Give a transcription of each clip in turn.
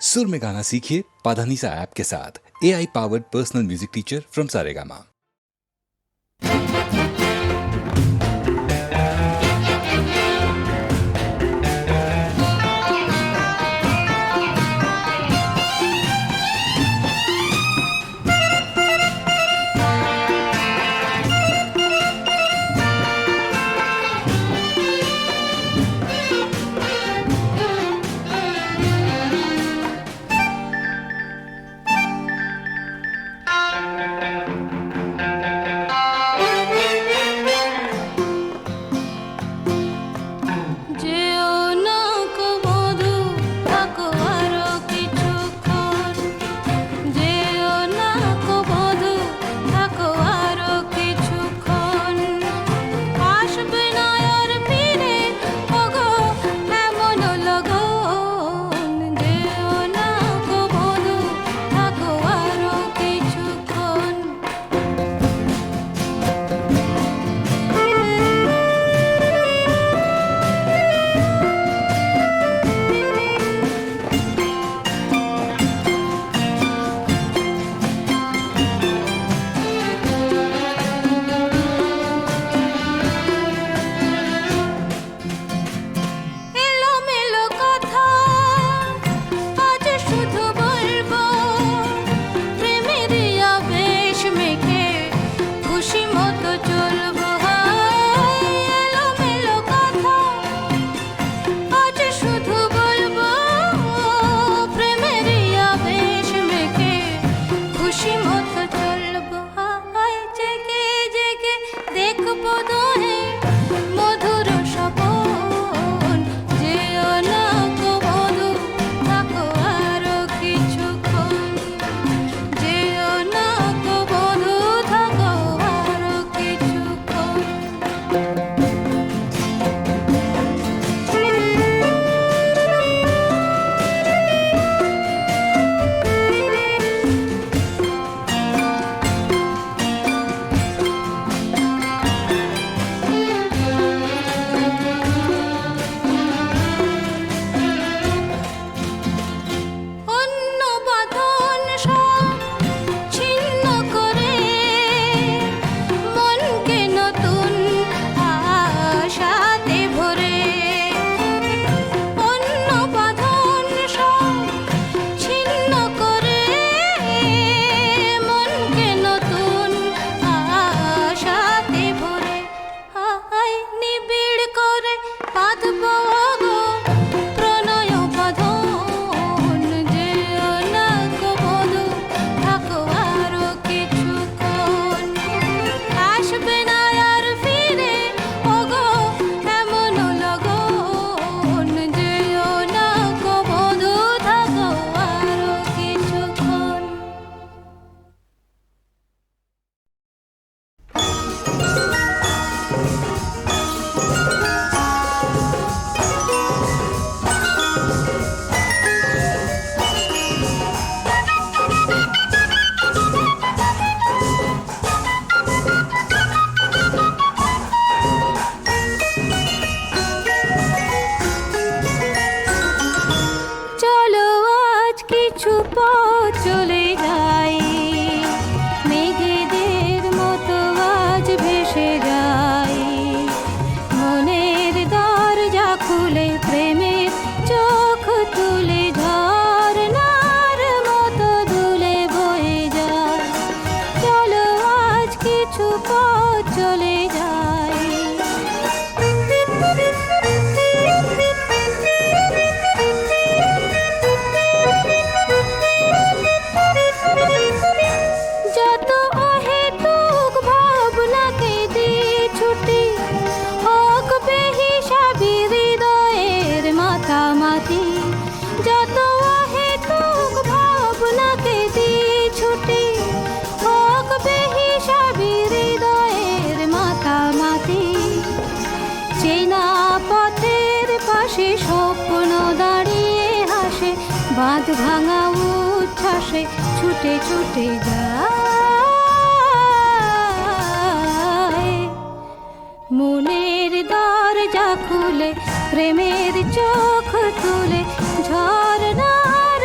सुर में गाना सीखिए पाधानीसा ऐप के साथ। AI powered personal music teacher from Saregama. বাঁধ ভাঙা উচ্ছ্বাসে ছুটে ছুটে যায় মনের দরজা খুলে প্রেমের চোখ তুলে ঝর্ণার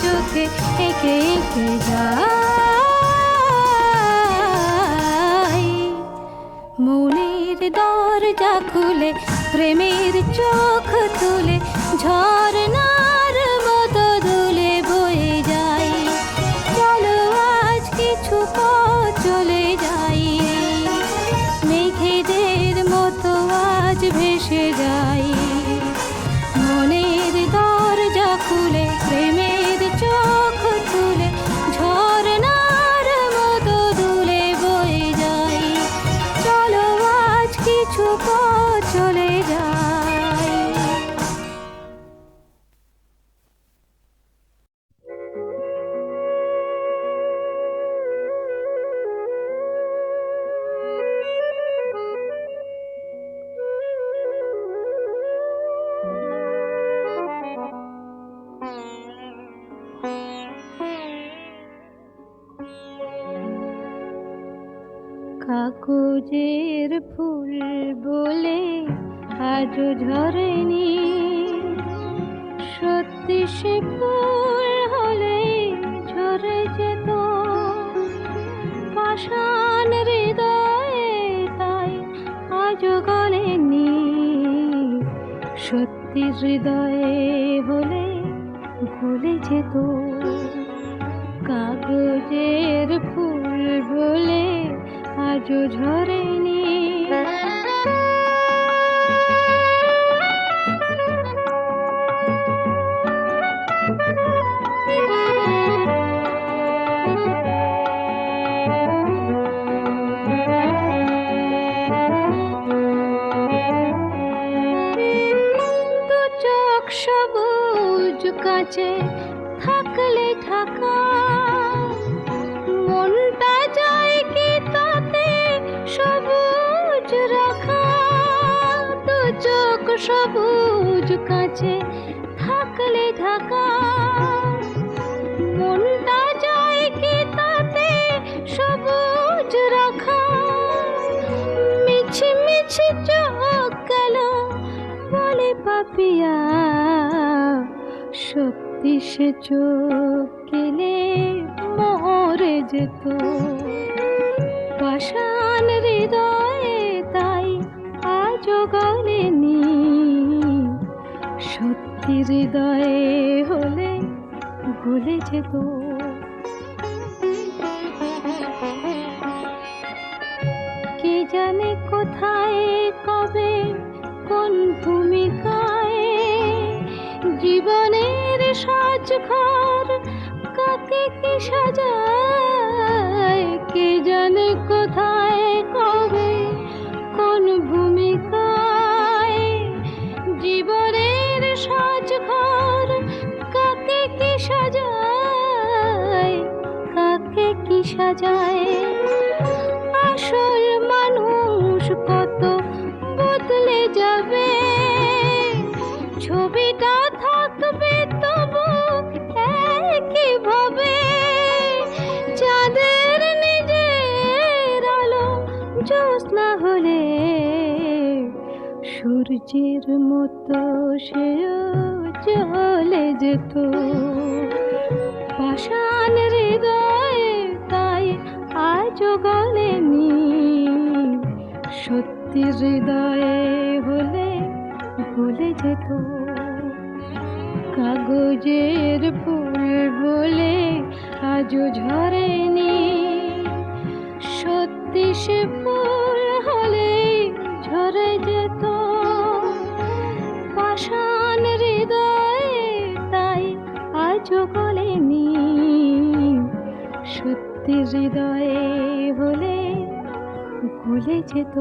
চোখে এঁকে এঁকে যায়। মনের দরজা খুলে প্রেমের চোখ তুলে ঝরনার মতো দুলে বয়ে যায়। চলো আজ কিছু পথ চলে যাই, মেঘেদের মতো আজ ভেসে যাই। মনের দরজা খুলে প্রেমের চোখ তুলে ঝরনার মতো দুলে বয়ে যাই। চলো আজ কিছু পথ চলে যাই। কাগজের ফুল বলে আজও ঝরেনি, সত্যি সে ফুল হলে ঝরে যেত। পাষাণ হৃদয়ে তাই আজও গলেনি, সত্যি হৃদয়ে হলে গলে যেত। কাগজের ফুল বলে আজও ঝরেনি। দু চোখ সবুজ কাছে থাকলে ঢাকা, মনটা যায় কি তাতে সবুজ রাখা। দু চোখ সবুজ কাছে থাকলে ঢাকা, মনটা যায় কি তাতে সবুজ রাখা। মিছি মিছি চোখ গেল বলে পাপিয়া, সত্যি সে চোখ গেলে মরে যেত। পাষাণ হৃদয়ে তাই আজও গলেনি, সত্যি হৃদয়ে হলে গলে যেত। কে জানে কোথায় কবে কোন ভূমিকায় জীবনের সাজঘর কাকে কি সাজায়। কে জানে কোথায় কবে কোন ভূমিকায় জীবনের সাজঘর কাকে কি সাজায়, কাকে কি সাজায়। আসল মানুষ কত বদলে যাবে, ছবিটা থাকবে তবু একই ভাবে। চাঁদের নিজের আলো জ্যোৎস্না হলে সূর্যের মতো সেও জ্বলে যেত। পাষাণ হৃদয়ে তাই আজও গলেনি, সত্যি হৃদয়ে হলে গলে যেত। কাগজের ফুল বলে আজও ঝরেনি, সত্যি সে ফুল হলে ঝরে যেত। পাষাণ হৃদয়ে তাই আজও গলেনি, সত্যি হৃদয়ে হলে গলে যেত।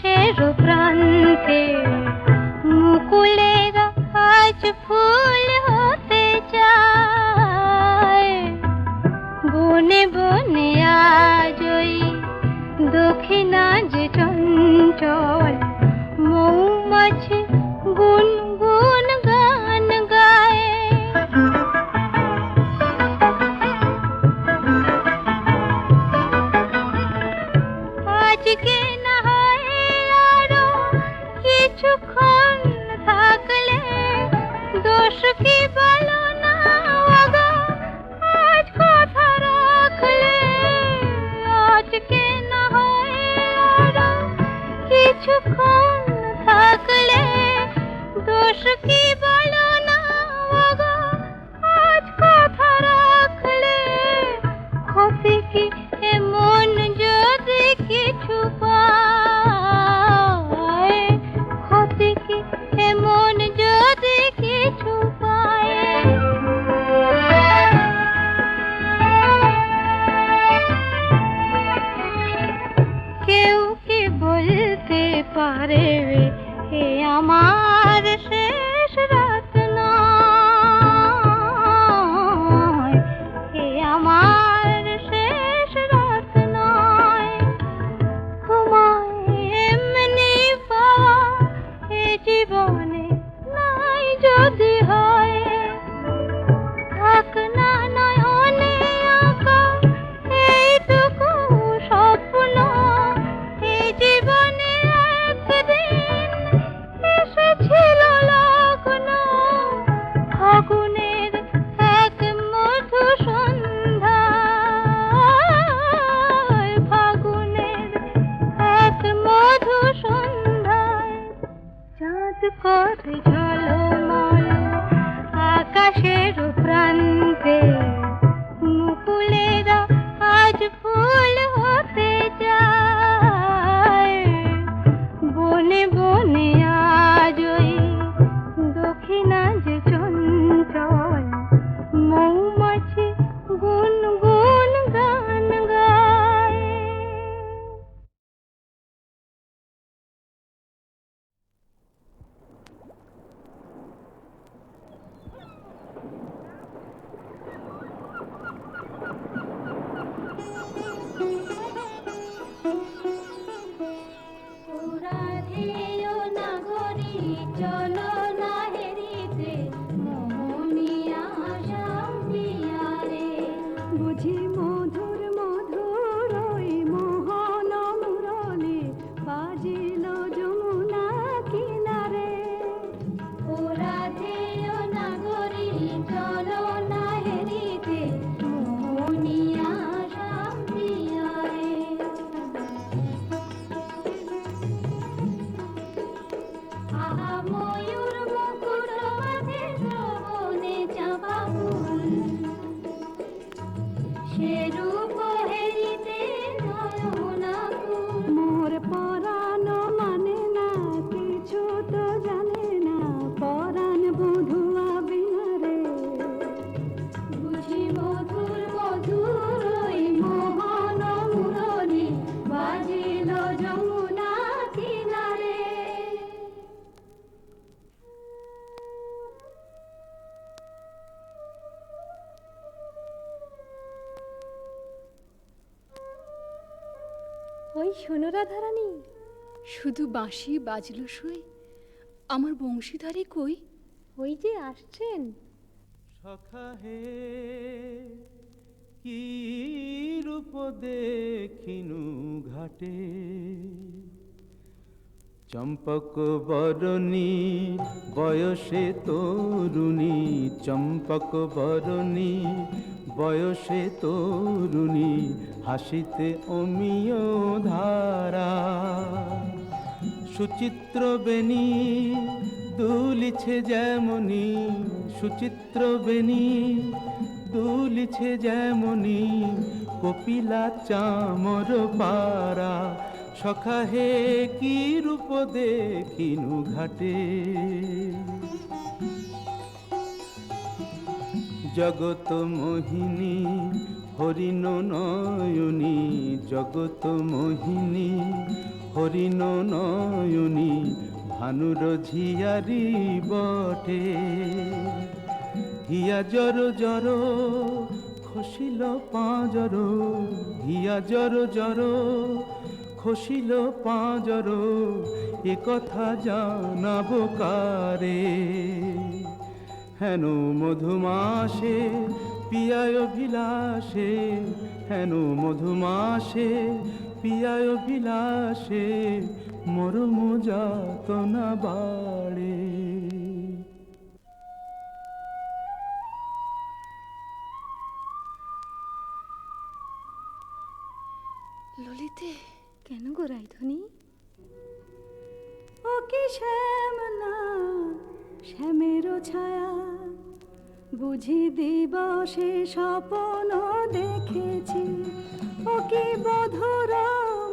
আকাশের প্রান্তে মুকুলেরা আজ ফুল হতে চায়। বনে বনে আজ ওই দক্ষিণা যে চঞ্চল মৌমাছি গুনগুন গান গায়। আজকে না হয় আরো কিছুক্ষণ থাকলে দোষ কি বলো না ওগো আজ কথা রাখলে। আজকে না হয় আরো কিছুক্ষণ থাকলে দোষ কি বলো না ওগো আজ কথা রাখলে। ক্ষতি কি এমন যদি কিছু পায়, ক্ষতি কি এমন যদি কিছু পায়। কেউ কি বলতে পারে এ আমার শেষ রাত নয়, এ আমার শেষ রাত নয়। তোমায় এমনি পাওয়া এ জীবনে নাই যদি হয়। থাক না নয়নে আঁকা এইটুকু স্বপ্ন, এই জীবনে একদিন এসেছিল লগ্ন। ফাগুনের এক মধু সন্ধ্যায়, ফাগুনের এক মধু সন্ধ্যায় চাঁদ করে ঝলমল আকাশের প্রান্তে মুকুলেরা আজ ফুল হতে যায়। বনে বনে আজ ওই দক্ষিণা যে চঞ্চল মৌমাছি গুনগুন গান গায়। রাধেয় নাগরী চলো না হেরিতে মোহনিয়া শান্তিয়ারে। বুঝি মধুর মধুর ওই মোহন মুরলি বাজিল যমুনা কিনারে। ও রাধেয় নাগরী চলো না হেরিতে মোহনিয়া শান্তিয়ারে। আহা ময়ূর মুকুট মাঝে শ্রবণে চাঁপা ফুল, সে রূপ হেরিতে নয়না কুল। মোর পরাণ মানে না কিছু তো জানে না, পরাণ বধুয়া বিনারে। বুঝি মধুর মধুর ওই মোহন মুরলি বাজিল যমুনা কিনারে। ওই শোনো রাধারানী, শুধু বাঁশি বাজলো সই, আমার বংশীধারে কই? ওই যে আসছেন। সখা হে কি রূপ দেখিনু ঘাটে, চম্পক বরণী বয়সে তরুণী, চম্পক বরণী বয়সে তরুণী, হাসিতে অমিয় ধারা। সুচিত্র বেণী দুলিছে যেমনি, সুচিত্র বেণী দুলিছে যেমনি, কপিলা চামর পারা। সখা হে কি রূপ দেখিনু ঘাটে, জগত মোহিনী হরিণ নয়নী, জগত মোহিনী হরিণ নয়নী ভানুর ঝিয়ারি বটে। হিয়া জর জর খসিল পাঁজর, হিয়া জর জর খসিল পাঁজর, এ কথা জানাবো কারে? হেন মধুমাসে পিয়ায় বিলাসে, হেন মধুমাসে পিয়ায় বিলাসে, মরম যাতনা বাড়ে। ললিতে, কেন গো রাইধনি? ও কি শ্যাম না শ্যামেরও ছায়া, বুঝি দিবসে স্বপ্ন দেখেছি। ও কি মধুর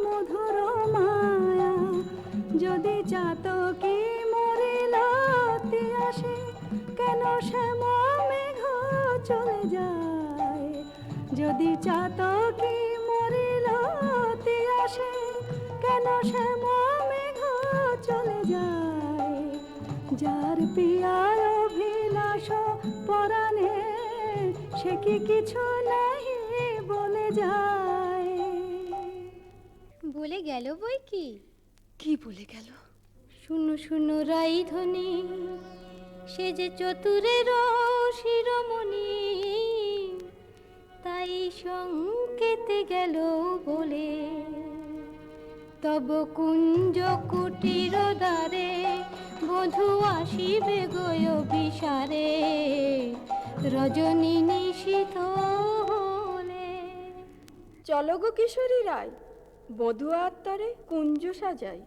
মধুর মায়া, যদি চাতকি মরিল আসে, কেন শ্যাম মেঘ চলে যায়? যদি চাতকি মরিল আসে, কেন শ্যাম মেঘ চলে যায়? যার পিয়ার অভিলাষ পরাণে, সে কি কিছু নাহি বলে যায়? বলে গেল বই কি? কি বলে গেল? শুনো শুনো রাইধনি, সে যে চতুরের শিরোমণি, তাই সংকেতে গেল বলে, তব কুঞ্জ কুটির দ্বারে বধূ আসিবে গয় বিসারে, রজনী নিশীথ হলে। চলো গো কিশোরী রায়, বধূ আত্মারে কুঞ্জ সাজাই।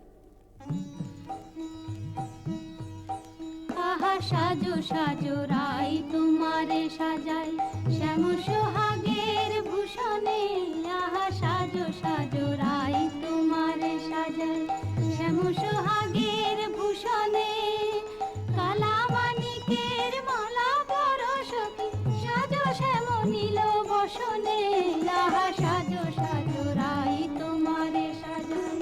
আহা সাজো সাজো রাই তোমারে সাজাই, শ্যাম সোহাগের ভূষণে। আহা সাজো সাজো রাই তোমারে সাজাই, শ্যাম সোহাগের ভূষণে। কালা মানিকের মালা পরশকি, সাজো শ্যাম নীল বসনে। আহা সাজো সাজো রাই তোমারে সাজাই।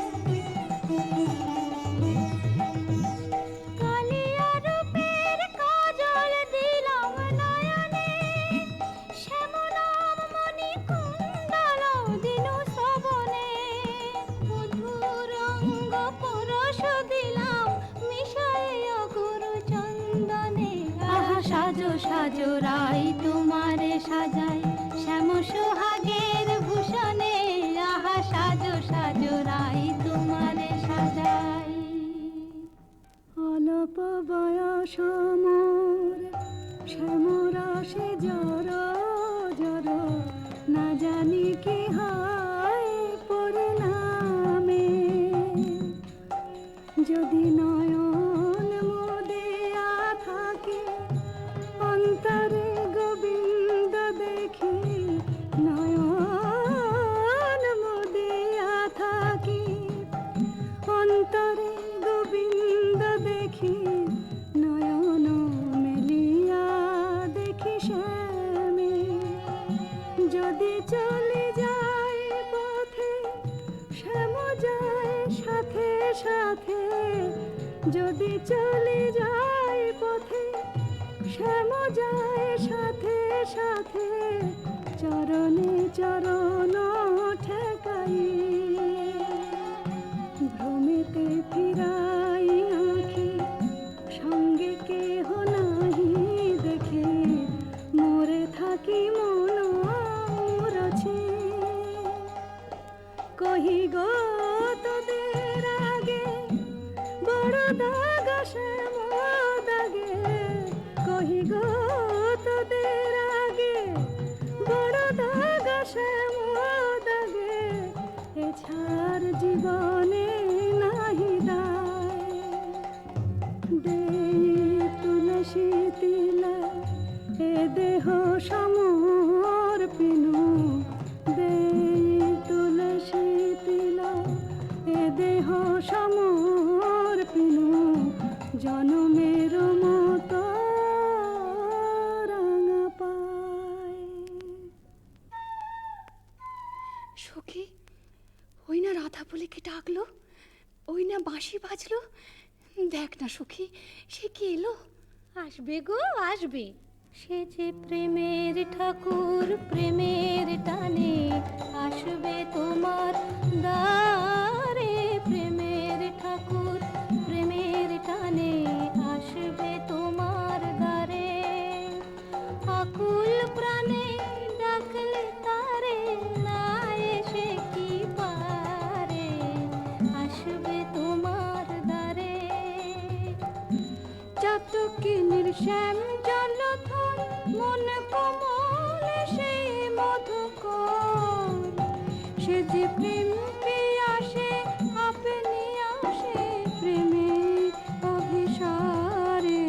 সাজো সাজো রাই তোমারে সাজাই, শ্যাম সোহাগের ভূষণে। আহা সাজো সাজো রাই তোমারে সাজাই। অল্প বয়স মোর শ্যামরাশে জর জর, না জানি কি হয় পরিণামে। যদি নয়ন মুদিয়া থাকি, অন্তরে গোবিন্দ দেখি। নয়ন মুদিয়া থাকি, অন্তরে গোবিন্দ দেখি। নয়ন মেলিয়া দেখি শ্যামে, যদি চলে যায় পথে শ্যাম যায় সাথে সাথে। যদি চলে যায় পথে শ্যাম যায় সাথে সাথে, চরণে চরণ ঠেকাই। ভ্রমেতে ফিরাই আঁখি, সঙ্গে কেহ নাহি দেখে। মোরে থাকি মন মুরছে, কহি গো তোদের আগে বড় দাগ শ্যাম দাগে। কহি গো তোদের আগে বড় দাগ শ্যাম দাগে। এছাড় জীবনে নাহি দায়। দেই তুলসী তিলা এ দেহ সমর্পিনু। দেই তুলসী তিলা এ দেহ সমর্পিনু। জনমের মতো রাঙা পায়। সখী, ওই না রাধা বলে কে ডাকলো? ওই না বাঁশি বাজলো, দেখ না সখী, সে কি এলো? আসবে গো আসবে, সে যে প্রেমের ঠাকুর, প্রেমের টানে আসবে তোমার দ্বারে। প্রেমের ঠাকুর, প্রেমের টানে আসবে তোমার দ্বারে। আকুল প্রাণে ডাকলে তারে, না এসে কি পারে, আসবে তোমার দ্বারে। চাতকিনীর শ্যাম জলধর, মন কমল সেই মধুকর। সে যে প্রেম পিয়াসে আপনি আসে, প্রেমের অভিসারে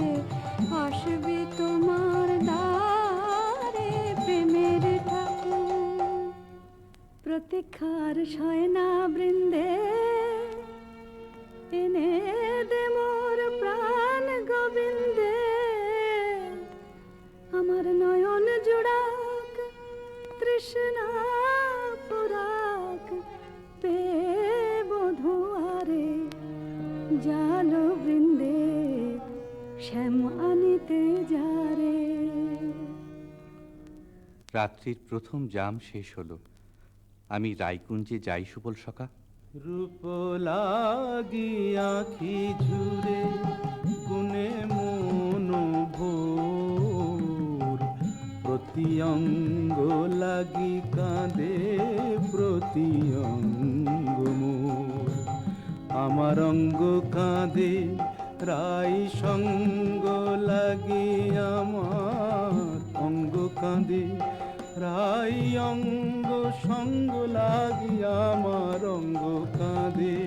আসবে তোমার দ্বারে। প্রেমের ঠাকুর প্রতীক্ষার শয়না বৃন্দে, এনে দে মোর প্রাণ গোবিন্দে। আমার নয়ন জোড়াক তৃষ্ণা পুরাক, পে বধুয়ারে জাল বৃন্দে শ্যাম আনিতে যারে। রাত্রির প্রথম জাম শেষ হলো। আমি রায়কুঞ্জে যাই সুবল সখা। রূপ লাগি আখি ঝুরে, গুনে মন ভোর। প্রতি অঙ্গ লাগি কাঁদে, প্রতি অঙ্গ মোর। আমার অঙ্গ কাঁদে রাই সঙ্গ লাগি, আমার অঙ্গ কাঁদে রাই অঙ্গ সঙ্গ লাগি, আমার অঙ্গ কাঁদে।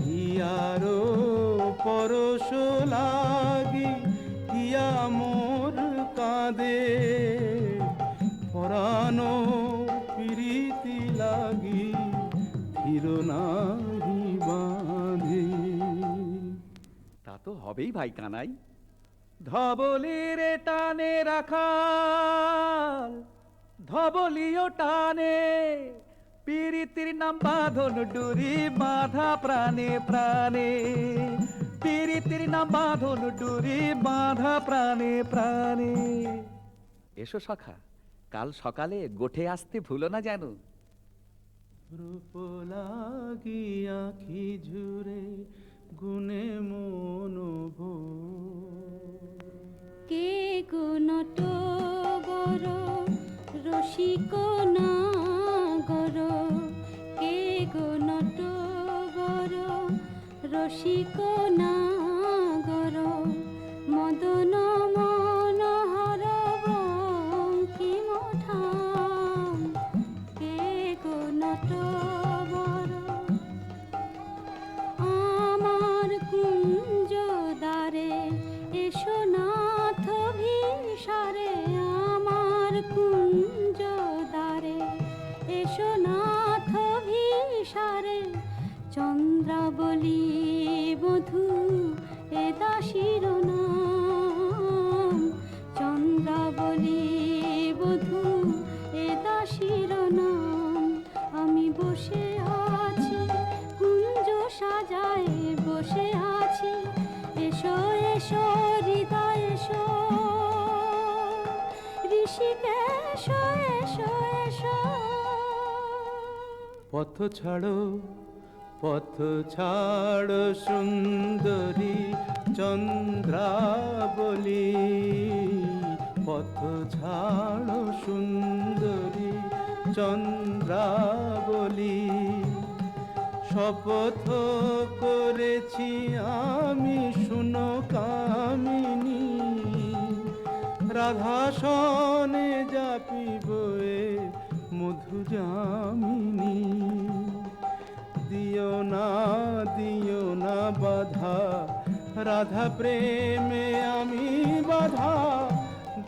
হিয়ারো পরশ লাগি, হিয়া মোর কাঁদে। পরানো প্রীতি লাগি, ধীর নাহি বাঁধে। তা তো হবেই ভাই কানাই। ধবলির টানে রাখাল, ধবলিও টানে। পীরিতির নাম বাঁধন ডুরি, বাঁধা প্রাণে প্রাণে। পীরিতির নাম বাঁধন ডুরি, বাঁধা প্রাণে প্রাণে। এসো সখা, কাল সকালে গোঠে আসতে ভুলো না যেন। রূপ লাগি আখি ঝুরে, গুনে মন ভোর। কে গো নটবর রসিক নাগর, কে গো নটবর রসিক নাগর। মদন মনোহর বঙ্কিম ঠাম, কে গো নটবর। আমার কুঞ্জ দ্বারে এসো নাথ ভিসারে, আমার কুঞ্জ দ্বারে এসো নাথ ভিসারে। চন্দ্রাবলী বধূ এ দাসীর নাম, চন্দ্রাবলী বধূ এ দাসীর নাম। আমি বসে আছি কুঞ্জ সাজায়, বসে আছি। এসো এসো হৃদয় এসো, ঋষিকেশ এসো এসো। পথ ছাড়ো, পথ ছাড়ো সুন্দরী চন্দ্রাবলী। পথ ছাড়ো সুন্দরী চন্দ্রাবলী। শপথ করেছি আমি শুনো কামিনী, রাধা সনে যাপিব এ মধু যামিনী। দিও না বাধা, রাধা প্রেমে আমি বাধা।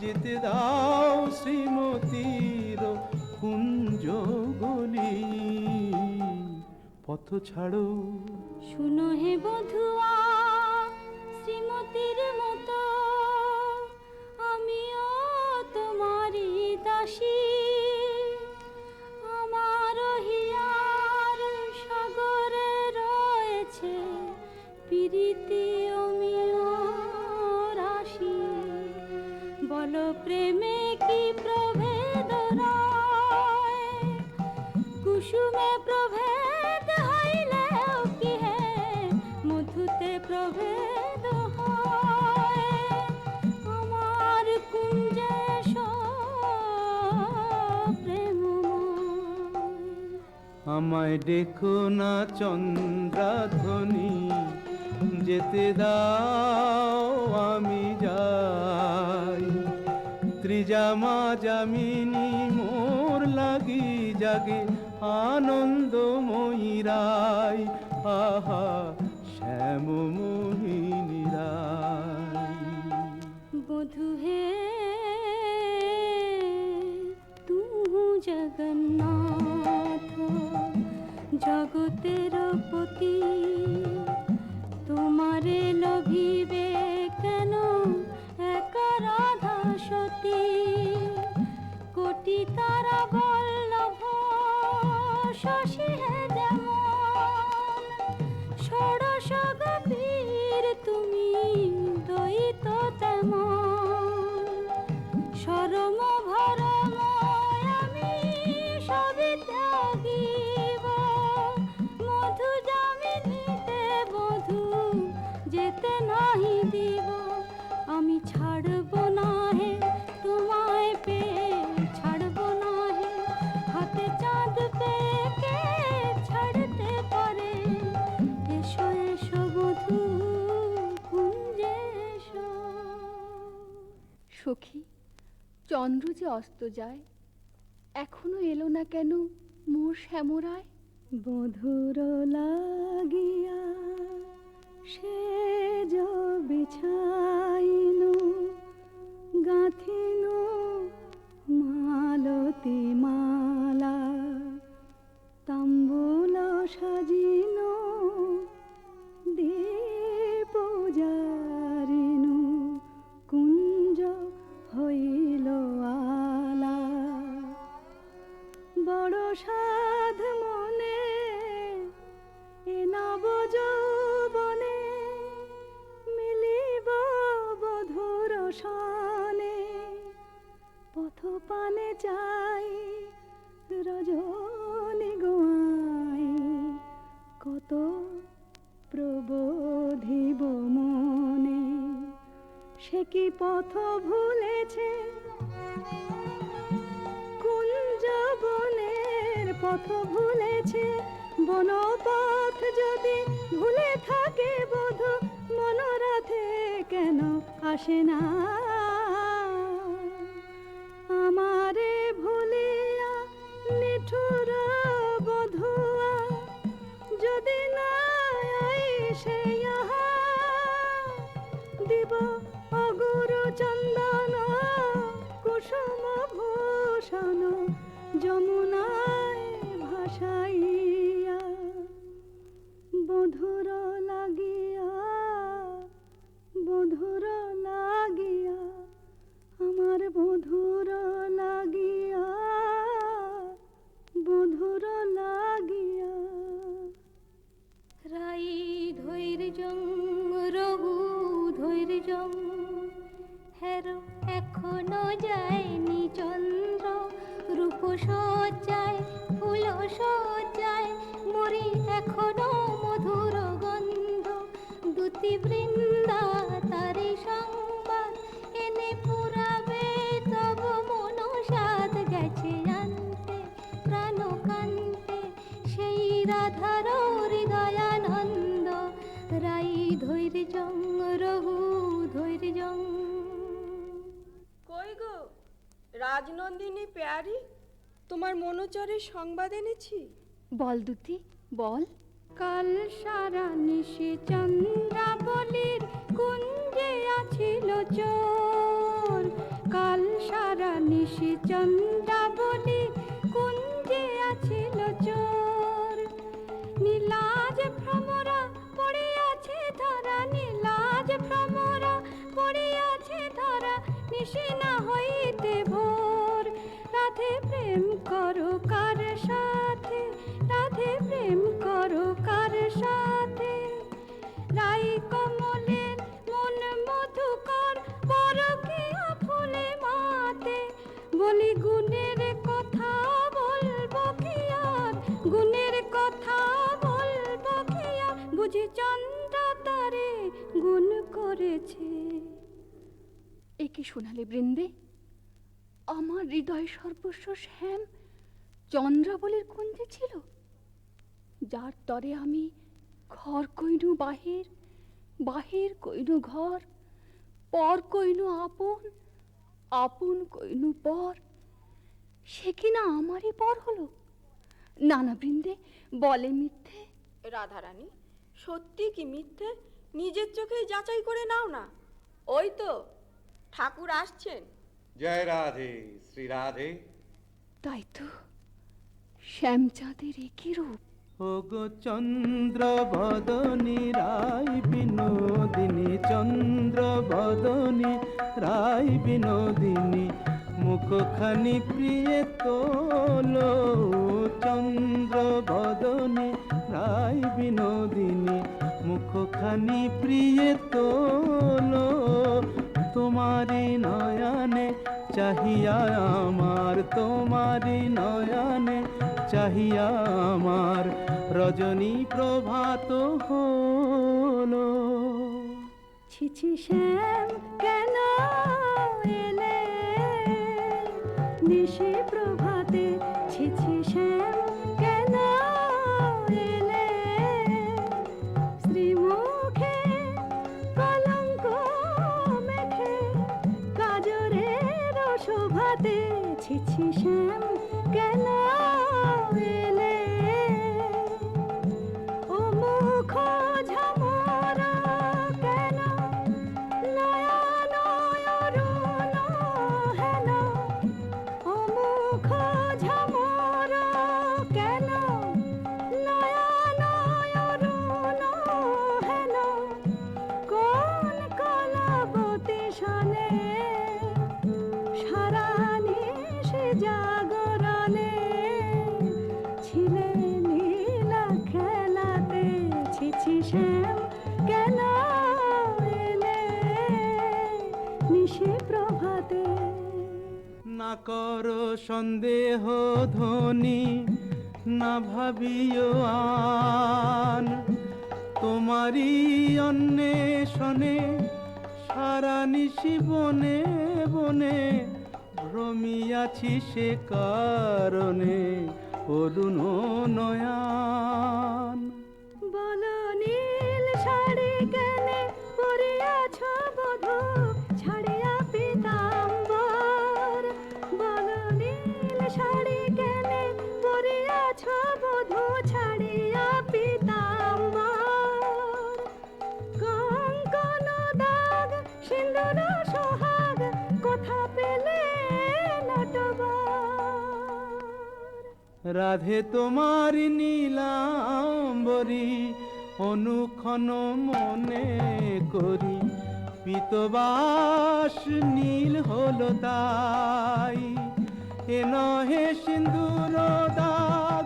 যেতে দাও শ্রীমতীর কুঞ্জ গলি। পথ ছাড়ো, শুনো হে বধুয়া শ্রীমতীর মতো, আমিও তোমারই দাসী। আমার হিয়ার সাগর প্রেমে কি প্রভেদ রয়, কুসুমে প্রভেদ হইলেও কি হে মধুতে প্রভেদ হয়। আমার কুঞ্জে প্রেমময়। আমায় ডেকো না চন্দ্রাধ্বনি, যেতে দাও আমি যাই। ত্রিজামা যামিনী মোর লাগি জাগে আনন্দময়ী রায়, আহা শ্যাম মোহিনী রায়। বধূ হে তু জগন্নাথ জগতের পতি, তোমারে লোভিবে কেন একা রাধা সতী। কোটি তারা বল্লভ শশী হে যেমন, ষোড়শ গোপীর তুমি দ্বৈত তেমন। শরম ভরম আমি সবই ত্যাগিব, মধু যামিনীতে বধূ যেতে নাহি দিব। আমি ছাড়ব না হে তোমায় পেয়ে, ছাড়ব না হে হাতে চাঁদ পেয়ে কে ছাড়তে পারে। এসো এসো বধূ কুঞ্জে এসো। সখী, চন্দ্র যে অস্ত যায়, এখনো এলো না কেন মোর শ্যামরায়? বধুর লাগিয়া সে বিছাইনু, গাঁথিনু মালতী মালা, তাম্বুল সাজিনু দীপ জারিনু, কুঞ্জ হইল আলা। বড় সাধ মনে এ নব যৌবনে, মিলিব বধুর সনে। পথ পানে চাই রজনী গোয়াই, কত প্রবোধিব মনে। সে কি পথ ভুলেছে কুঞ্জ বনের পথ ভুলেছে। বনপথ যদি ভুলে থাকে বধূ, মনোরথে কেন আসে না? আমারে ভুলিয়া নিঠুর বধুয়া, যদি না আইসে ইহা, দিব অগুরু চন্দন কুসুম ভূষণ যমুনায় ভাসাইয়া। বধুর লাগিয়া, বধুর লাগিয়া, আমার বধুর লাগিয়া, বধুর লাগিয়া। রাই ধৈর্যং রঘু ধৈর্যং, হেরো এখনো যায়নি চন্দ্র। রূপ সজ্জায় ফুল সজ্জায় মরি এখনো মধুর গন্ধ। দুতি বৃন্দা তারি সংবাদ এনে পুরাবে, তব মন সাদ গেছে আনতে প্রাণ কান্তে। সেই রাধার হৃদয়ানন্দ, রাই ধৈর্যং রঘু ধৈর্যং। কই গো রাজনন্দিনী পেয়ারি, তোমার মনোচরের সংবাদ এনেছি। বল দুতি বল। কাল সারা নিশি চন্দ্রাবলীর কুঞ্জে আছিল চোর। কাল সারা নিশি চন্দ্রাবলীর কুঞ্জে আছিল চোর। নীলাজ ভ্রমরা পড়িয়াছে ধরা, নীলাজ ভ্রমরা পড়িয়াছে ধরা। নিশি না হইতে ভোর। রাধে প্রেম করো কার সাথে, রাধে প্রেম করো কার সাথে। রাই কমলের মন মধুকর, পরকীয়া ফুলে মা চন্দ্রা তারে গুণ করেছে। একে শোনালে বৃন্দে, আমার হৃদয় সর্বস্ব শ্যাম চন্দ্রাবলীর কুঞ্জে ছিল, যার তরে আমি ঘর কইনু বাহির, বাহির কইনু ঘর, পর কইনু আপন, আপন কইনু পর। সে কিনা আমারই পর হলো। নানা বৃন্দে বলে মিথ্যে। রাধারানী, সত্যি কি মিথ্যে নিজের চোখেই যাচাই করে নাও না। ওই তো ঠাকুর আসছেন। জয় রাধে, শ্রী রাধে। তাই তো, শ্যামচাঁদের একই রূপ। ওগো চন্দ্র বদনী রায় বিনোদিনী, চন্দ্র বদনী রায় বিনোদিনী, মুখখানি প্রিয়ে তোলো। চন্দ্র বদনী রায় বিনোদিনী, মুখখানি প্রিয়ে তোলো। তোমারি নয়নে চাহিয়া আমার, তোমারি নয়নে চাহিয়া আমার রজনী প্রভাত হলো। ছিছি শ্যাম কেন এলে নিশি প্রভাতে, ছিছি শ্যাম কেন এলে শ্রীমুখে কলঙ্ক মেখে কাজরের শোভাতে। ছিছি শ্যাম কেন এলে ও মুখ ঝামরা কেন, নয়ন অরুণ হেন ও মুখ ঝামরা কেন, নয়ন অরুণ হেন কোন কলাবতী শনে সারা নিশি জাগরণে ছিলে নীলা খেলাতে। ছিছি শ্যাম কেন এলে নিশি প্রভাতে। না করো সন্দেহ ধ্বনি, না ভাবিও আন, তোমারই অন্বেষণে সারা নিশি বনে বনে ভ্রমিয়াছি, সে কারণে অরুণ নয়ান। বলো নীল শাড়ি কেনে পরিয়াছ বধূ ছাড়িয়া পীতাম্বর, বলো নীল শাড়ি কেনে পরিয়াছ বধূ ছাড়িয়া পীতাম্বর। কঙ্কন দাগ সিন্দুর সোহাগ কোথা পেলে নটবর। রাধে তোমার নীলাম্বরী অনুক্ষণ মনে করি, পীতবাস নীল হলো তাই। এ নহে সিন্দুর দাগ,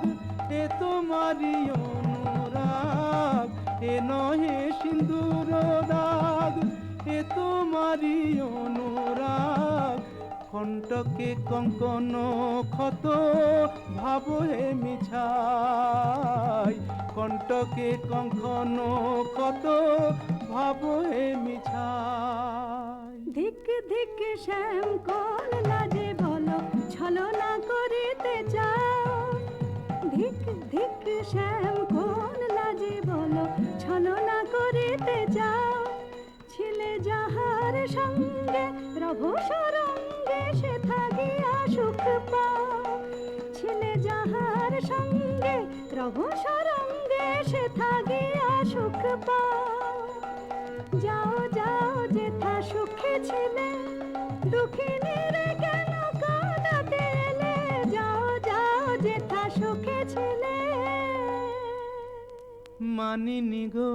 এ তোমারই অনুরাগ। এ নহে সিন্দুর দাগ, এ তোমারই অনুরাগ। কণ্টকে কঙ্কন ক্ষত ভাব হে মিছাই, কণ্টকে কঙ্কন ক্ষত ভাব হে মিছাই। ধিক ধিক শ্যাম কোন লাজে বলো ছলনা করিতে চাও। ধিক ধিক শ্যাম কোন লাজে বলো ছলনা করিতে চাও। ছিলে যাহার সঙ্গে রভ সরঙ্গে সে থাকিয়া সুখ পাও। ছিলে যাহার সঙ্গে রভ সরঙ্গে সে থাকিয়া সুখ পাও। যাও যাও যেথা সুখে ছিলে দুঃখিনীর কেন কাঁদাতে এলে। যাও যাও যেথা সুখে ছিলে। মানিনি গো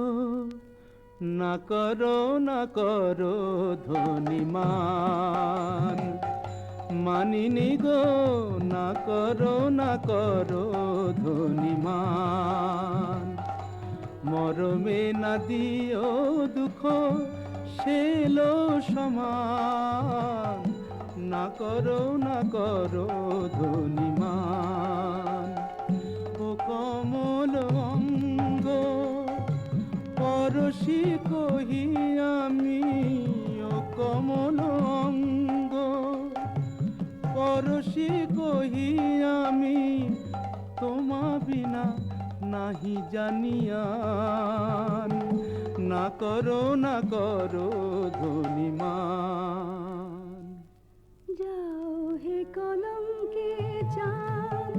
না করো ধনিমান, মানিনি গো না করো ধনিমান। মরমে না দিও দুঃখ সেলো সমান, না করো ধনিমান। ও কমল অঙ্গ, ও পরশি কহি আমি ও কমল অঙ্গ, পরশি কহি আমি তোমা বিনা নাহি জানিয়ান, না করো ধনিমান। যাও হে কলঙ্কে চাঁদ,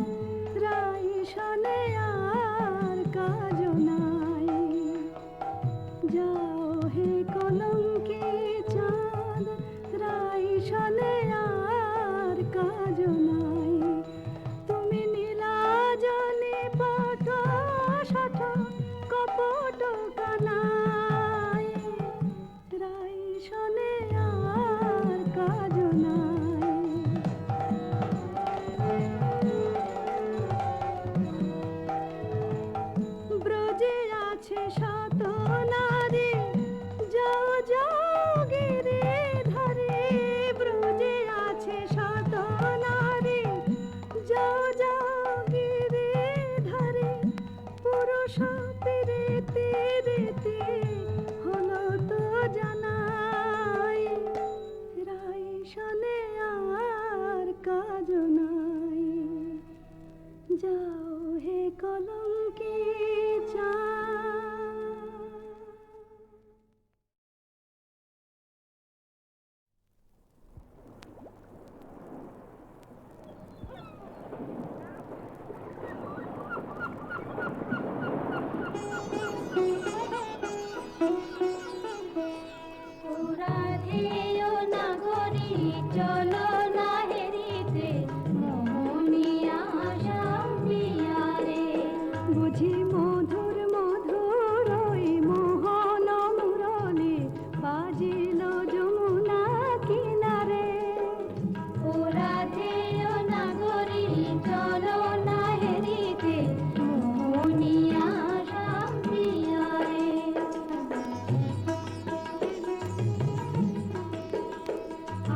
রাই শনে আর কাজ নাই। যাও হে কলঙ্কে চাঁদ, রাই শনে আর কাজ নাই। তুমি নীলাজলে পট শঠ কপট কানাই, রাই শনে আর কাজ নাই। ব্রজে আছে শত নারী, যাও যাও গিরি ধরে। ব্রজে আছে শত নারী, যাও যাও গিরি ধরে। পুরুষ পিরিতি রীতি হলো তো জানাই, রাই শনে আর কাজ নাই। যাও হে কলঙ্কে চাঁদ। রাধেয় নাগরী চলো না হেরিতে, মোহনিয়া শাম্পিয়ারে। বুঝি মধুর মধুর ওই মোহন মুরলি বাজিল যমুনা কিনারে। ও রাধেয় নাগরী চলো না হেরিতে, মোহনিয়া শাম্পিয়ারে।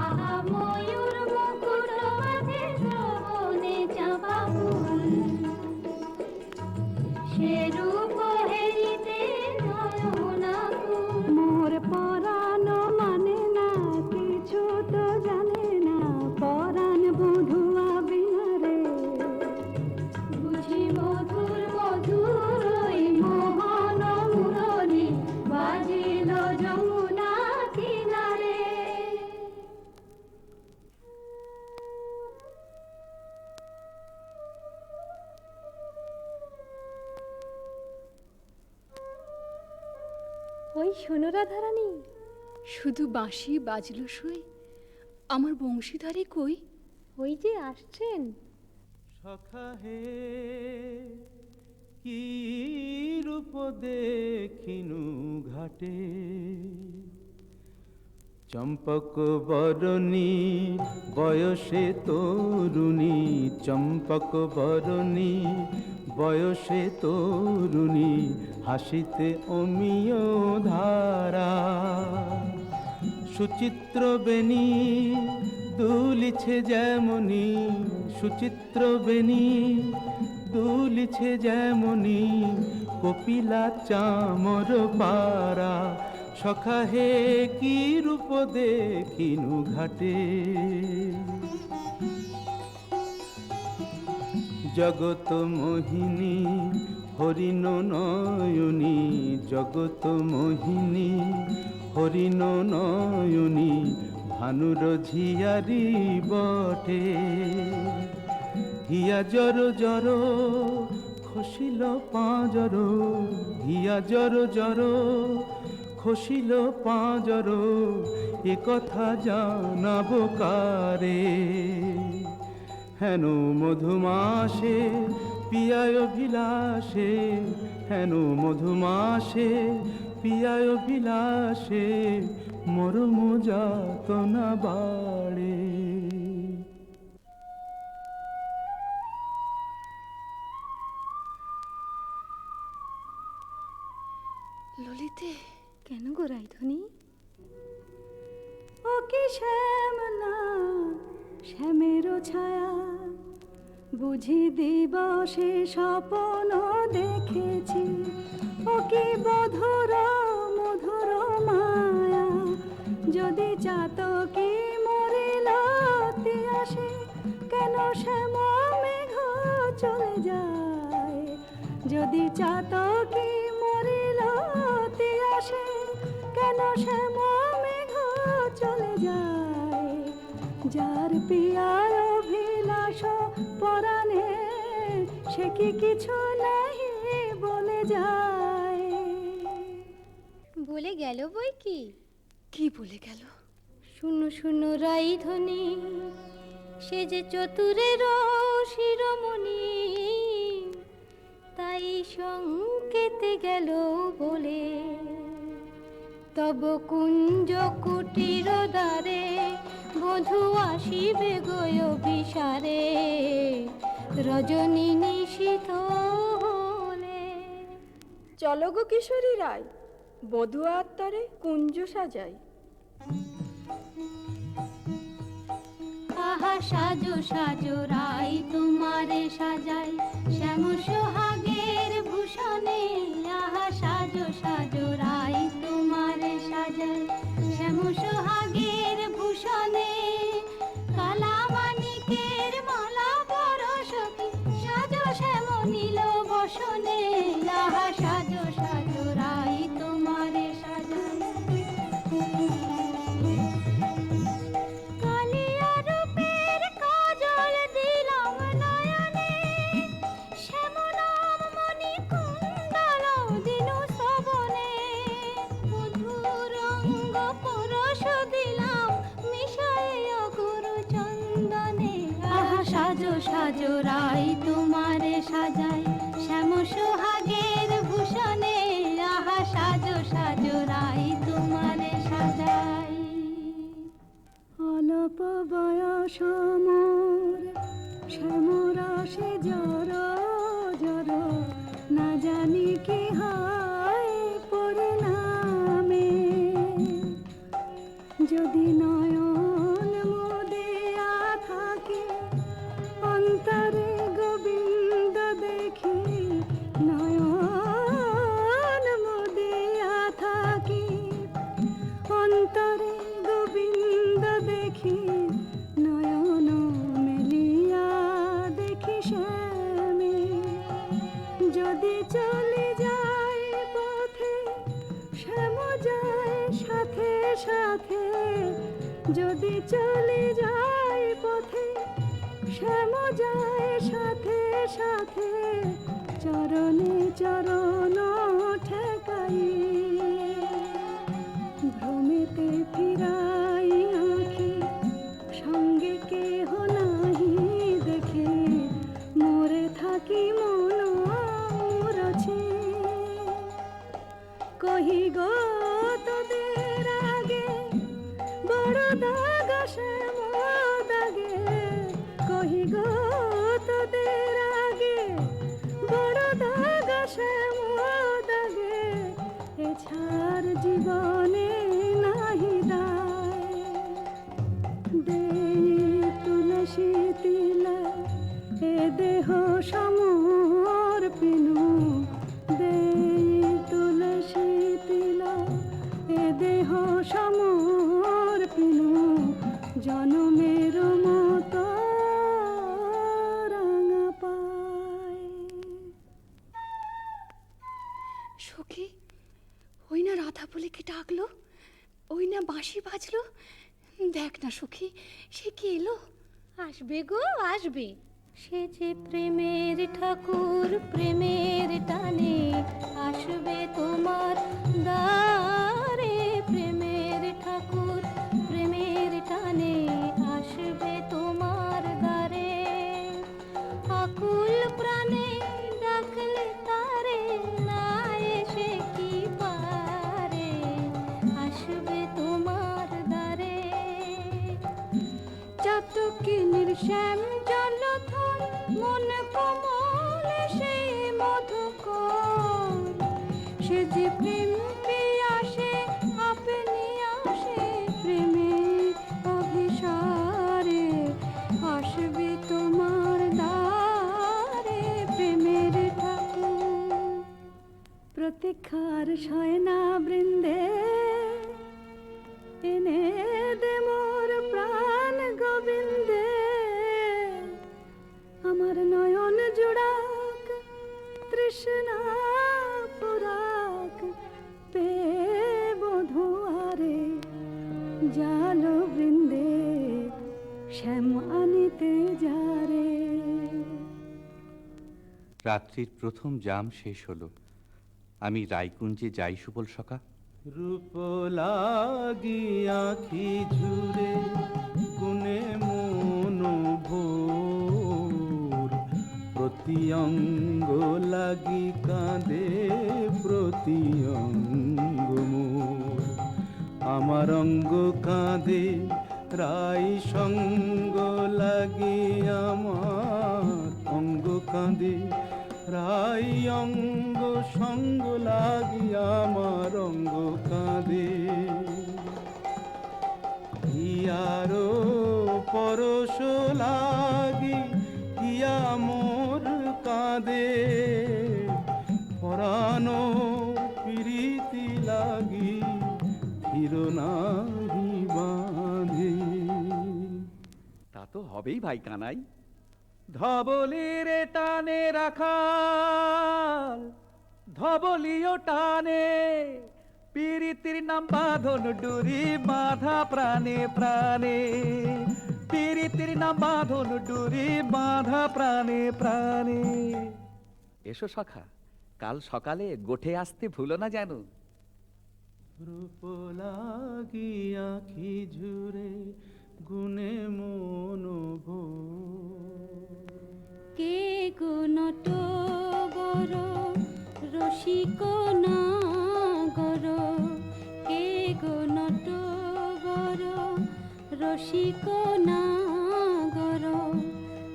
আহা ময়ূর মুকুট মাঝে শ্রবণে চাঁপা ফুল, সে রূপ হেরিতে নয়না কুল। মোর পরাণ মানে না কিছু তো জানে না, পরাণ বধুয়া বিনারে। বুঝি মধুর মধুর ওই মোহন মুরলি বাজিল যমুনা কিনারে। ওই শোনো রাধারানী, শুধু বাঁশি বাজলো সই, আমার বংশীধারী কই? ওই যে আসছেন। সখা হে কি রূপ দেখিনু ঘাটে, চম্পক বরণী বয়সে তরুণী, চম্পক বরণী বয়সে তরুণী, হাসিতে অমিয় ধারা। সুচিত্র বেণী দুলিছে যেমনি, সুচিত্র বেণী দুলিছে যেমনি, কপিলা চামর পারা। সখা হে কি রূপ দেখিনু ঘাটে, জগত মোহিনী হরিণ নয়নী, জগত মোহিনী হরিণ নয়নী, ভানুর ঝিয়ারি বটে। হিয়া জর জর খসিল পাঁজর, হিয়া জর জর খসিল পাঁজর, এ কথা জানাবো কারে। হেন মধুমাসে পিয়ায় বিলাসে, হেন মধুমাসে পিয়ায় বিলাসে, মরম যাতনা বাড়ে। ললিতে, কেন গো রাইধনী? ও কি শ্যাম না শ্যামের ছায়া, বুঝি দিবসে স্বপ্ন দেখেছি। ও কি বধুর যদি চাতকি মরিল তিয়াসে, কেন শ্যাম মেঘ চলে যায়? যার পিয়ার অভিলাষ পরাণে, সে কি কিছু নাহি বলে যায়? বলে গেল বই কি? কি বলে গেল? শুনো শুনো রাইধনি, সে যে চতুরের শিরোমণি, তাই সংকেতে গেল বলে, তব কুঞ্জ কুটির দ্বারে বধূ আসিবে গয় বিসারে, রজনী নিশীথ হলে। চলো গো কিশোরী রায়, বধূ আত্মারে কুঞ্জ সাজাই। আহা সাজো সাজো রাই তোমারে সাজাই, শ্যাম সোহাগের ভূষণে। আহা সাজো সাজো রাই তোমারে সাজাই, শ্যাম সোহাগের ভূষণে। কালা মানিকের মালা পরশকি, সাজো শ্যাম নীল বসনে। আহা সাজো সাজো রাই তোমারে সাজাই। কালিয়া রূপের কাজল দিলাম নয়নে, শ্যাম নাম মণি কুণ্ডল দিনু শ্রবণে। মধুর রঙ্গ পরশ দিলাম মিশাইয়া গুরু চন্দনে। আহা সাজো সাজো রাই তোমারে সাজাই, শ্যাম সোহাগের ভূষণে। আহা সাজো সাজো রাই তোমারে সাজাই। অল্প বয়স মোর শ্যামরাশে জর জর, না জানি কি হয় পরিণামে। যদি নয়ন মুদিয়া থাকি, অন্তরে গোবিন্দ দেখি। নয়ন মুদিয়া থাকি, অন্তরে গোবিন্দ দেখি। নয়ন মেলিয়া দেখি শ্যামে। যদি চলে যায় পথে, শ্যাম যায় সাথে সাথে। যদি চলে যায় পথে, শ্যাম যায় সাথে সাথে। চরণে চরণ ঠেকাই, ভ্রমেতে ফিরাই আঁখি। সঙ্গে কেহ নাহি দেখে, মোরে থাকি মন মুরছে। কহি গো তোদের আগে, বড় দাগ শ্যাম দাগে। কহি গো তোদের আগে, বড় দাগ শ্যাম দাগে। এছাড় জীবনে নাহি দায়। দেই তুলসী তিলা, এ দেহ সমর্পিনু। দেই তুলসী তিলা, এ দেহ সমর্পিনু। জনমের মতো রাঙা পায়। সখী, ওই না রাধা বলে কে ডাকলো, ওই না বাঁশি বাজলো। দেখ না সখী, সে কি এলো? আসবে গো আসবে, সে যে প্রেমের ঠাকুর প্রেমের টানে আসবে তোমার দ্বারে। প্রেমের ঠাকুর প্রেমের টানে আসবে তোমার দ্বারে। আকুল প্রাণে ডাকলে তারে, না এসে কি পারে। আসবে তোমার দ্বারে। চাতকিনীর শ্যাম জলধর, মন কমল সেই মধুকর। সে যে প্রেম পিয়াসে আপনি আসে, প্রেমের অভিসারে আসবে তোমার দ্বারে। প্রেমের ঠাকুর প্রতীক্ষার শয়না বৃন্দে, এনে দে মোর প্রাণ গোবিন্দে। আমার নয়ন জোড়াক তৃষ্ণা জালো বৃন্দে শ্যাম আনিতে যারে। রাত্রির প্রথম জাম শেষ হলো, আমি রায়কুঞ্জে যাই সুবল সখা। রূপ লাগি আখি ঝুরে গুনে মন ভোর, প্রতি অঙ্গ লাগি কাঁদে প্রতি অঙ্গ মোর। আমার অঙ্গ কাঁদে রাই সঙ্গ লাগি, আমার অঙ্গ কাঁদে রাই অঙ্গ সঙ্গ লাগি, আমার অঙ্গ কাঁদে। হিয়ারো পরশ লাগি হিয়া মোর কাঁদে, পরানো প্রীতি লাগি ধীর নাহি বাঁধে। তা তো হবেই ভাই কানাই, ধবলির টানে রাখাল ধবলিও টানে, পীরিতির নাম বাঁধন ডুরি বাঁধা প্রাণে প্রাণে, পীরিতির নাম বাঁধন ডুরি বাঁধা প্রাণে প্রাণে। এসো সখা, কাল সকালে গোঠে আসতে ভুলো না যেন। রূপ লাগি আখি ঝুরে গুনে মন ভোর। কে গো নটবর রসিক নাগর, কে গো নটবর রসিক নাগর,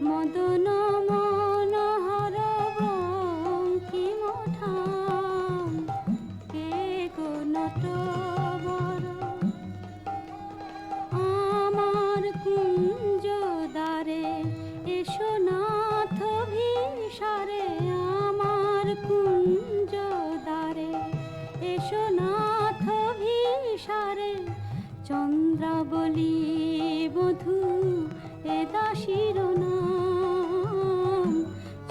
মদন মনোহর বঙ্কিম ঠাম, কে গো নটবর আমার কুঞ্জ দ্বারে এসো নাথ ভিসারে, আমার কুঞ্জ দ্বারে এসো নাথ ভিসারে, চন্দ্রাবলী বধূ এ দাসীর নাম,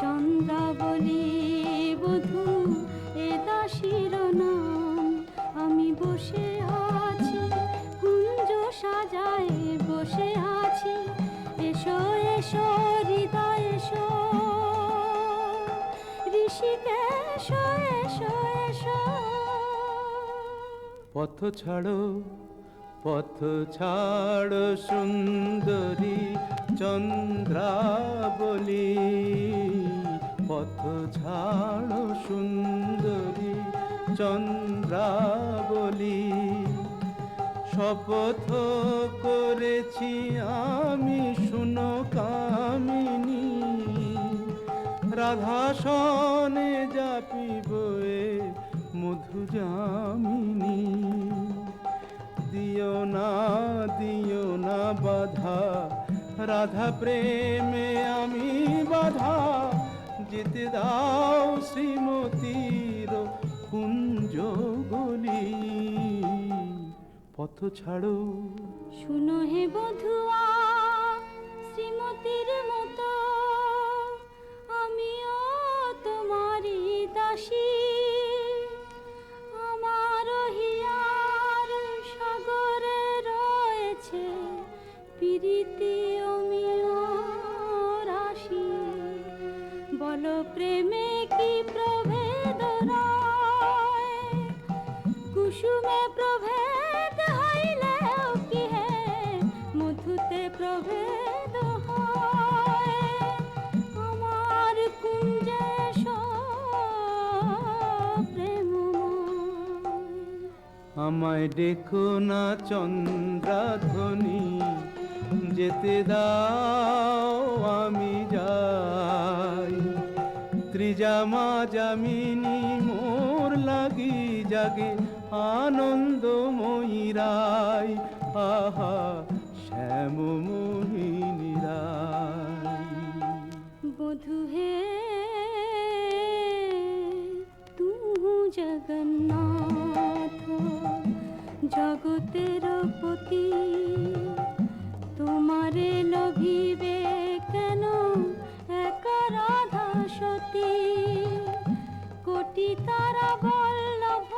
চন্দ্রাবলী বধূ এ দাসীর নাম। আমি বসে আছি কুঞ্জ সাজায় বসে আছি, এসো এসো হৃদয় এসো, ঋষিকেশ এসো এসো। পথ ছাড়ো সুন্দরী চন্দ্রাবলী, পথ ছাড়ো সুন্দরী চন্দ্রাবলী। শপথ করেছি আমি শুনো কামিনী, রাধা সনে যাপিব এ মধু যামিনী। দিও না বাধা রাধা প্রেমে আমি বাধা, যেতে দাও শ্রীমতীর কুঞ্জ গলি। পথ ছাড়ো শুনো হে বধুয়া শ্রীমতীর মতো, আমিও তোমারই দাসী। আমার হিয়ার সাগরে রয়েছে প্রীতি অমিয় রাশি, বল প্রেমে কি প্রভেদ রয়, কুসুমে প্রভেদ হইলেও কি হে মধুতে প্রভেদ হয়। আমার কুঞ্জে প্রেমময়, আমায় ডেকো না চন্দ্রাধ্বনি, যেতে দাও আমি যাই। ত্রিজামা যামিনী মোর লাগি জাগে আনন্দময়ী রায়, আহা শ্যাম মোহিনী রায়। বধু হে তু জগন্নাথ জগতের পতি, তোমারে লোভিবে কেন একা রাধা সতী। কোটি তারা বল্লভ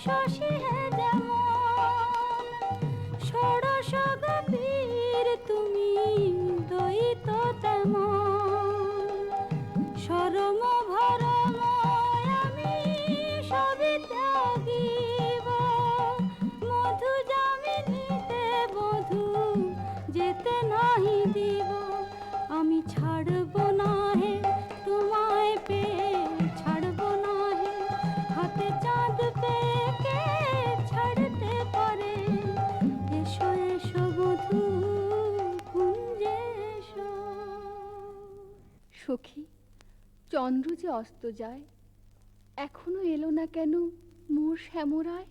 শশী হে যেমন, লাগিব মধু যামিনীতে বধূ যেতে নাহি দিব আমি ছাড়ব না হে তোমায় পেয়ে ছাড়ব না হে হাতে চাঁদ পেয়ে কে ছাড়তে পারে এসো এসো বধূ কুঞ্জে এসো। সখী, চন্দ্র যে অস্ত যায়, এখনো এলো না কেন মোর শ্যামরায়?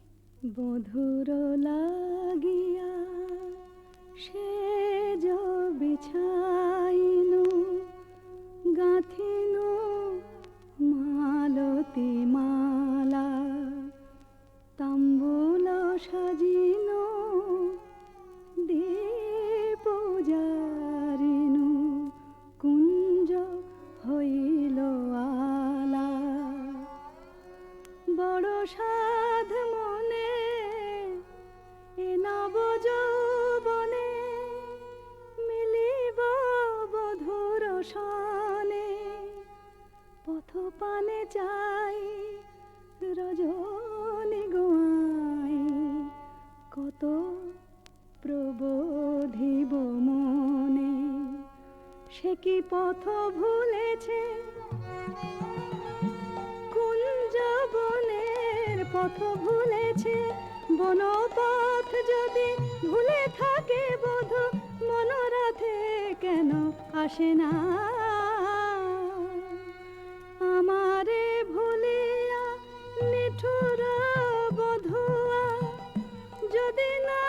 বধুর লাগিয়া সে বিছাইনু গাঁথিনু মালতী মালা তাম্বুল সাজিনু দীপ জারিনু কুঞ্জ হইল আলা বড় সাধ মনে এ নব যৌবনে মিলিব বধুর সনে পথ পানে চাই রজনী গোয়াই কত প্রবোধিব মনে সে কি পথ ভুলেছে কুঞ্জ বনের পথ ভুলেছে বনপথ যদি ভুলে থাকে বধূ মনোরথে কেন আসে না আমারে ভুলিয়া নিঠুর বধুয়া যদি না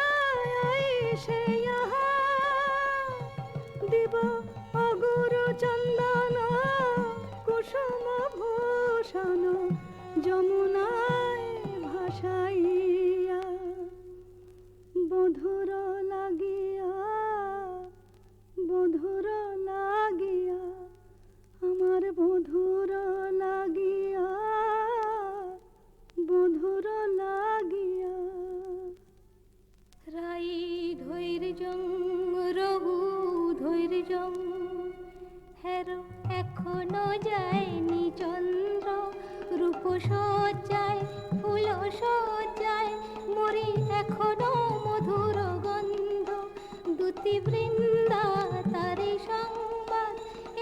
আইসে ইহা দিব অগুরু চন্দন কুসুম ভূষণ যমুনায় ভাসাইয়া বধুর লাগিয়া বধুর লাগিয়া আমার বধুর লাগিয়া বধুর লাগিয়া রাই ধৈর্যং রঘু ধৈর্যং হেরো এখনো যায়নি চন্দ্র রূপ সজ্জায় ফুল সজ্জায় মরি এখনো মধুর গন্ধ দুতি বৃন্দা তারি সংবাদ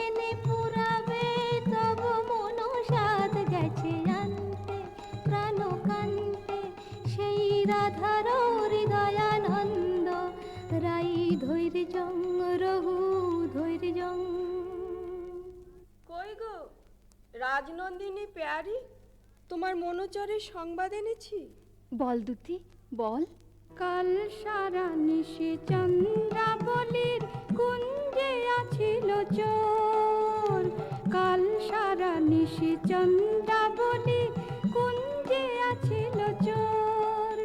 এনে পুরাবে তব মনসাদ গেছে আনতে প্রাণ কান্তে সেই রাধার হৃদয়ানন্দ রাই ধৈর্যং রঘু ধৈর্যং। কই গো রাজনন্দিনী পেয়ারি, তোমার মনোচরের সংবাদ এনেছি। বল দুতি বল। কাল সারা নিশে চন্দ্রাবলীর কুঞ্জে আছিল চোর কাল সারা নিশে চন্দ্রাবলীর কুঞ্জে আছিল চোর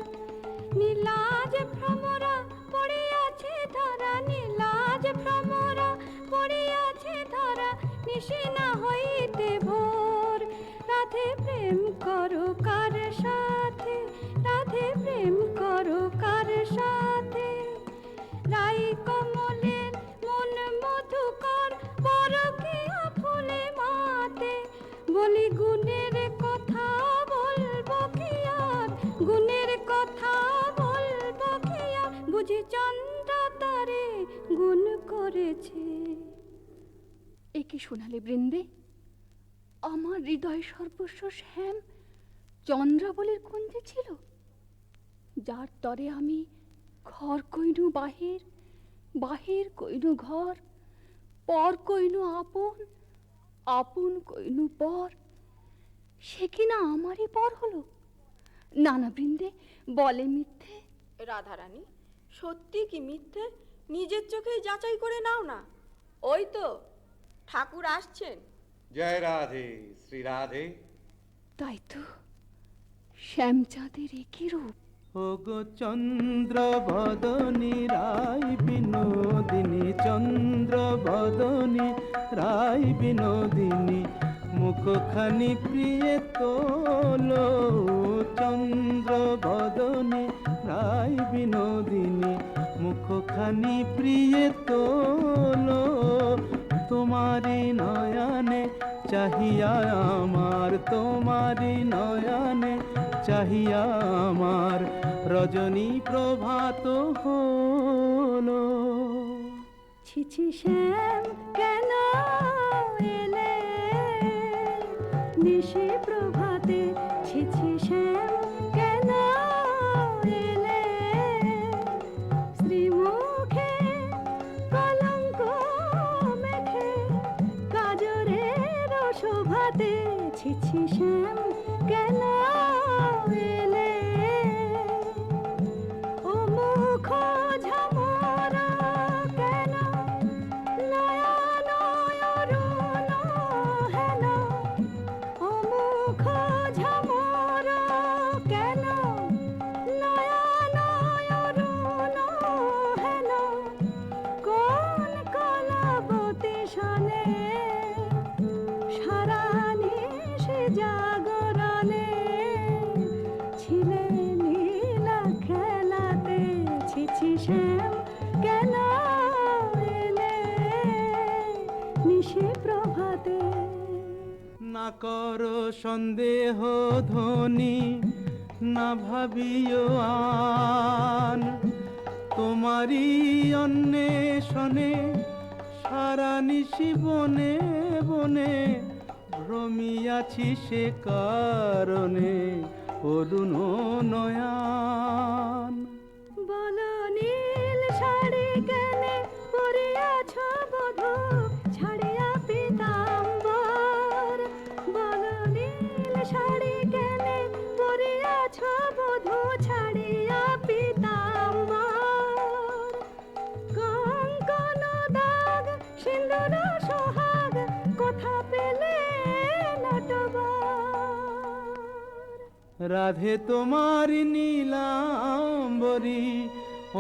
নীলাজ ভ্রমরা পড়ে আছে ধরা নীলাজ ভ্রমরা পড়ে আছে ধরা নিশে না হইতে ভোর রাধে প্রেম করো কার সাথে রাধে প্রেম করো কার সাথে রাই কমলের মন মধুকর পরকিয়া ফুলে মাতে বলি গুণের কথা বলবো কি আর গুণের কথা বলবো কি আর বুঝি চন্দ্র তারে গুণ করেছে। এ কি শোনালে বৃন্দে? আমার হৃদয় সর্বস্ব শ্যাম চন্দ্রাবলীর কুঞ্জে ছিল, যার তরে আমি ঘর কইনু বাহির বাহির কইনু ঘর পর কইনু আপন আপন কইনু পর, সে কিনা আমারই পর হলো। নানা বৃন্দে বলে মিথ্যে। রাধারানী, সত্যি কি মিথ্যে নিজের চোখেই যাচাই করে নাও না। ওই তো ঠাকুর আসছেন। জয় রাধে শ্রী রাধে। তাই তো, শ্যামচাঁদের একই রূপ। ওগো চন্দ্র বদনী রাই বিনোদিনী চন্দ্র বদনী রাই বিনোদিনী মুখখানি প্রিয়ে তোলো চন্দ্র বদনী রাই বিনোদিনী মুখখানি প্রিয়ে তোলো তোমারি নয়নে চাহিয়া আমার তোমারি নয়নে চাহিয়া আমার রজনী প্রভাত হলো। ছিছি শ্যাম কেন এলে নিশি প্রভাতে, ছিছি শ্যাম কেন এলে শ্রীমুখে কলঙ্ক মেখে কাজরের শোভাতে, ছিছি শ্যাম কেন এলে ও মুখ ঝামরা কেন নয়ন অরুণ হেন, ও মুখ ঝামরা কেন নয়ন অরুণ হেন, কোন কলাবতী শনে সারা নিশি জাগরণে ছিলে নীলা খেলাতে, ছিছি শ্যাম কেন এলে নিশি প্রভাতে। না করো সন্দেহ ধ্বনি, না ভাবিও আন, তোমারই অন্বেষণে সারা নিশি বনে বনে ভ্রমিয়াছি সে কারণে অরুণ নয়ান। বলো নীল শাড়ি কেনে পরিয়াছ বধূ ছাড়িয়া পীতাম্বর, বলো নীল শাড়ি কেনে পরিয়াছ বধূ ছাড়িয়া পীতাম্বর, কঙ্কন দাগ সিন্দুর সোহাগ কোথা পেলে নটবর। রাধে তোমার নীলাম্বরী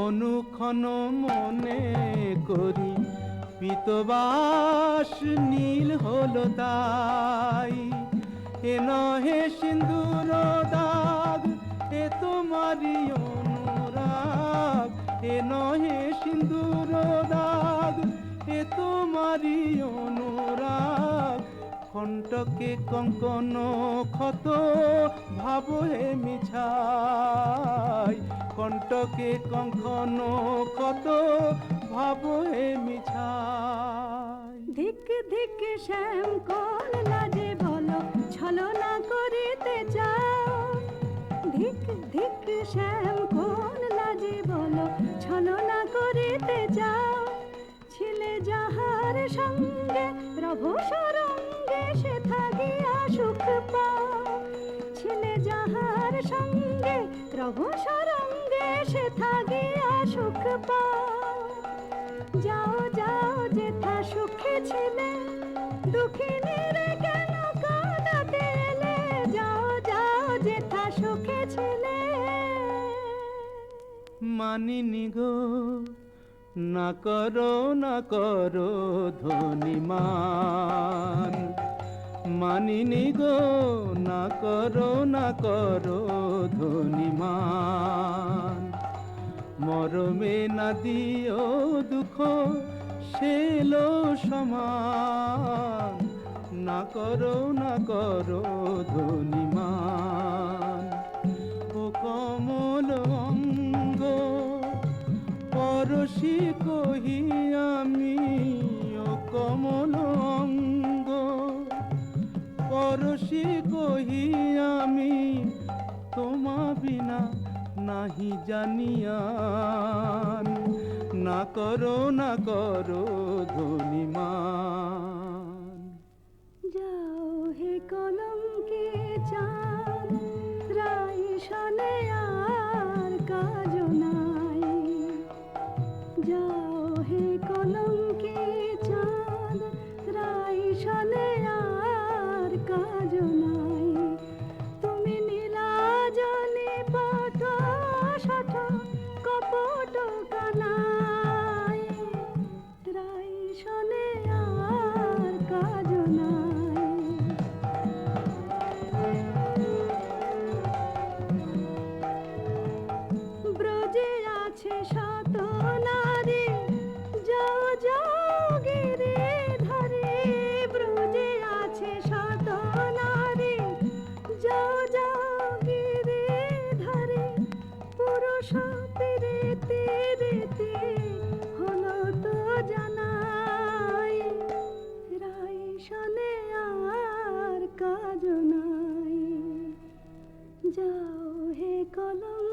অনুক্ষণ মনে করি, পীতবাস নীল হলো তাই, এ নহে সিন্দুর দাগ এ তোমারই অনুরাগ, এ নহে সিন্দুর দাগ এ তোমারই অনুরাগ, কণ্টকে কঙ্কন ক্ষত ভাব হে মিছাই, কণ্টকে কঙ্কন ক্ষত ভাব হে মিছাই। ধিক ধিক শ্যাম কোন লাজে বলো ছলনা করিতে চাও, ধিক ধিক শ্যাম কোন লাজে বলো ছলনা করিতে চাও, ছিলে যাহার সঙ্গে রভ সরঙ্গে সে থাকিয়া সুখ পাও, ছিলে যাহার সঙ্গে রভ সরঙ্গে সে থাকিয়া সুখ পাও। যাও যাও যেথা সুখে ছিলে দুঃখিনীর কেন কাঁদাতে এলে, যাও যাও যেথা সুখে ছিলে। মানিনি গো না করো ধনিমান, মানিনি গো না করো ধনিমান, মরমে না দিও দুঃখ সেলো সমান, না করো ধনিমান। ও কমল অঙ্গ পরশি কহি আমি, ও কমল অঙ্গ পরশি কহি আমি, তোমা বিনা নাহি জানিয়ান, না করো ধনিমান। যাও হে কলঙ্কে চাঁদ রাই শনে আর কাজ নাই, যাও হে কলঙ্কে চাঁদ রাই শনে আর কাজ নাই, তুমি নীলাজনে পট শঠ কপট কানাই, রাই শনে আর কাজ নাই। সনে আর কাজ নাই। যাও হে কলম